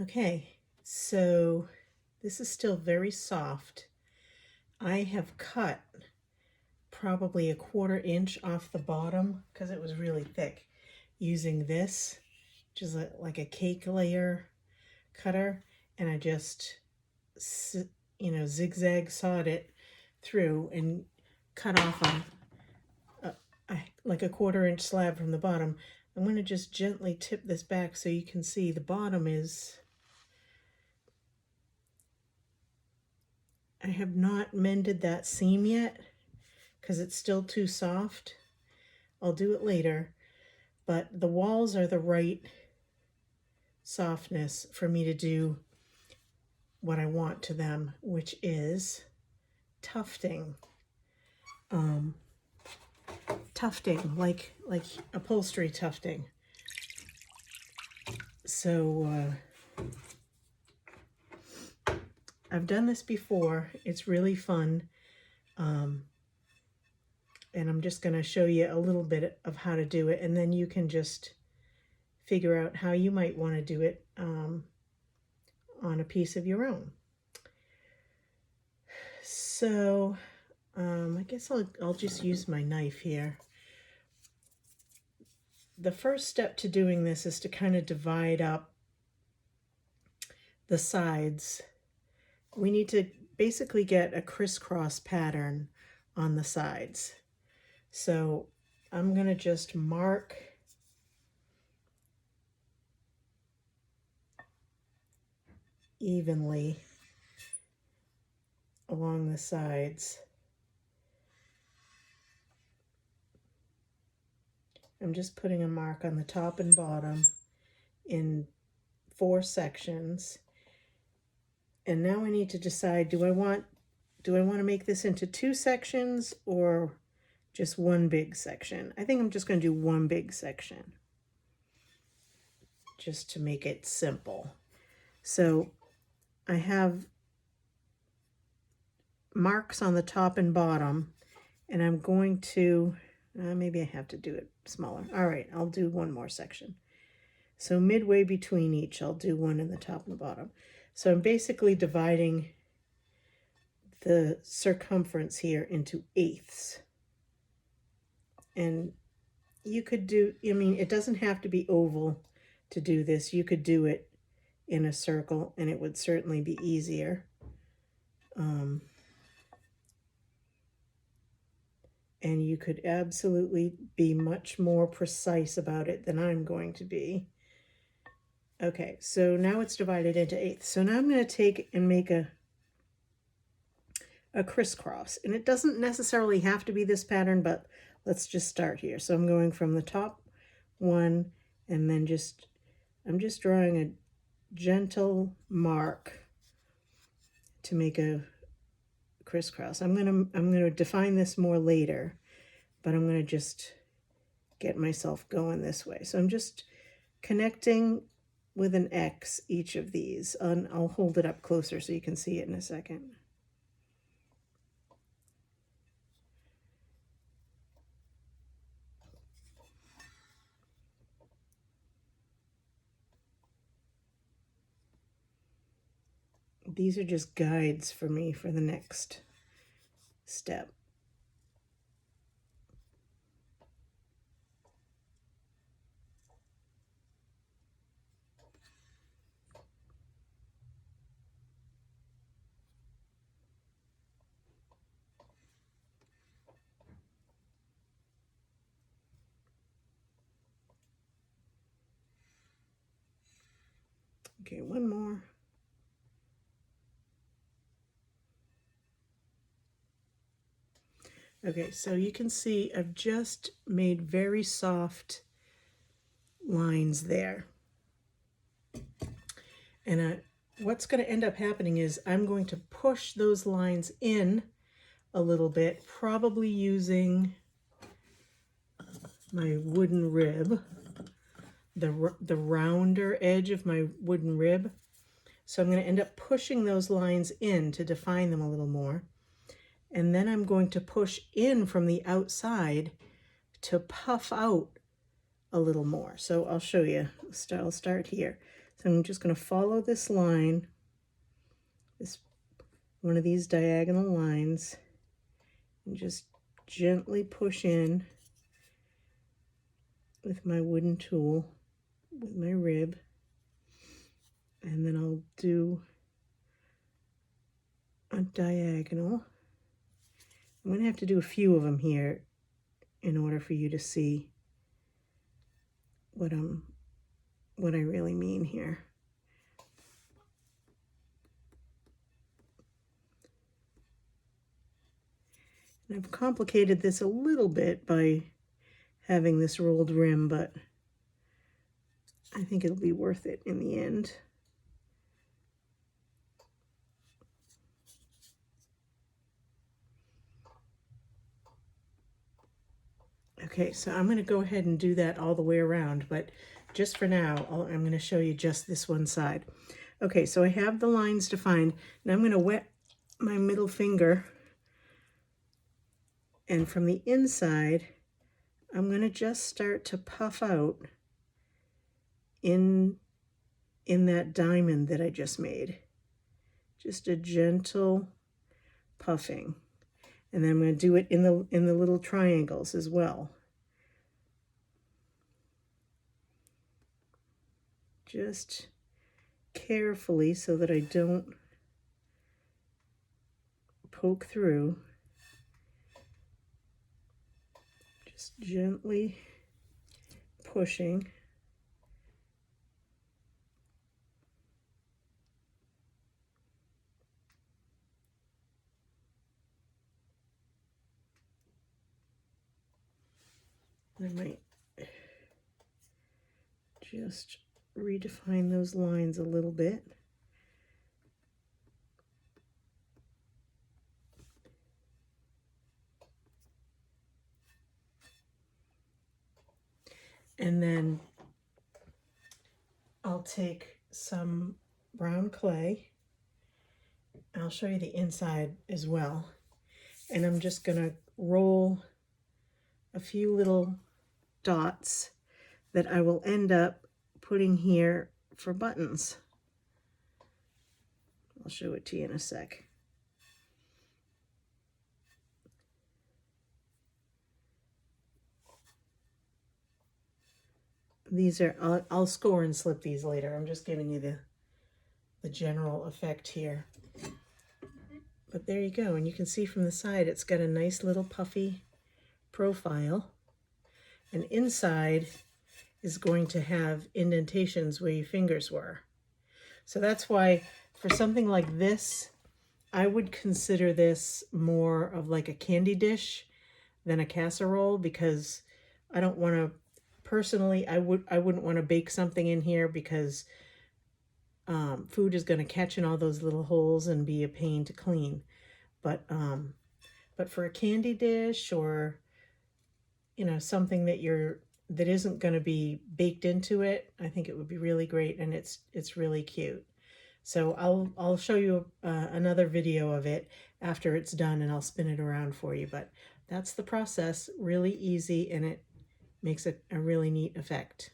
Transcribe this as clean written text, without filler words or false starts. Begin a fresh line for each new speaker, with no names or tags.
Okay, so this is still very soft. I have cut probably a 1/4 inch off the bottom because it was really thick using this, which is like a cake layer cutter, and I just zigzag sawed it through and cut off like a 1/4 inch slab from the bottom. I'm going to just gently tip this back so you can see the bottom is, I have not mended that seam yet because it's still too soft. I'll do it later, but the walls are the right softness for me to do what I want to them, which is tufting. Tufting, like upholstery tufting. So I've done this before. It's really fun. And I'm just going to show you a little bit of how to do it, and then you can just figure out how you might want to do it on a piece of your own. So I guess I'll just use my knife here. The first step to doing this is to kind of divide up the sides. We need to basically get a crisscross pattern on the sides. So I'm going to just mark evenly along the sides. I'm just putting a mark on the top and bottom in 4 sections. And now I need to decide, do I want to make this into 2 sections or just one big section? I think I'm just going to do one big section, just to make it simple. So I have marks on the top and bottom, and I'm going to, maybe I have to do it smaller. All right, I'll do one more section. So midway between each, I'll do one in the top and the bottom. So I'm basically dividing the circumference here into 1/8. And you could do, I mean, it doesn't have to be oval to do this. You could do it in a circle, and it would certainly be easier. And you could absolutely be much more precise about it than I'm going to be. Okay, so now it's divided into 1/8. So now I'm going to take and make a crisscross. And it doesn't necessarily have to be this pattern, but let's just start here. So I'm going from the top one, and then I'm just drawing a gentle mark to make a crisscross. I'm gonna define this more later, but I'm gonna just get myself going this way. So I'm just connecting with an X each of these, and I'll hold it up closer so you can see it in a second. These are just guides for me for the next step. Okay, one more. Okay, so you can see I've just made very soft lines there. And what's going to end up happening is I'm going to push those lines in a little bit, probably using my wooden rib, the rounder edge of my wooden rib. So I'm going to end up pushing those lines in to define them a little more. And then I'm going to push in from the outside to puff out a little more. So I'll show you. I'll start here. So I'm just going to follow this line, this one of these diagonal lines, and just gently push in with my wooden tool, with my rib, and then I'll do a diagonal. I'm going to have to do a few of them here in order for you to see what I really mean here. And I've complicated this a little bit by having this rolled rim, but I think it'll be worth it in the end. Okay, so I'm going to go ahead and do that all the way around, but just for now, I'm going to show you just this one side. Okay, so I have the lines defined. Now I'm going to wet my middle finger, and from the inside, I'm going to just start to puff out in that diamond that I just made. Just a gentle puffing. And then I'm going to do it in the little triangles as well. Just carefully so that I don't poke through. Just gently pushing. I might just redefine those lines a little bit. And then I'll take some brown clay. I'll show you the inside as well. And I'm just going to roll a few little dots that I will end up putting here for buttons. I'll show it to you in a sec. These are, I'll score and slip these later. I'm just giving you the general effect here. But there you go, and you can see from the side it's got a nice little puffy profile. And inside is going to have indentations where your fingers were. So that's why for something like this, I would consider this more of like a candy dish than a casserole, because I don't want to, personally, I wouldn't want to bake something in here because food is going to catch in all those little holes and be a pain to clean. But for a candy dish, or something that isn't going to be baked into it, I think it would be really great, and it's really cute. So I'll show you another video of it after it's done, and I'll spin it around for you. But that's the process, really easy, and it makes it a really neat effect.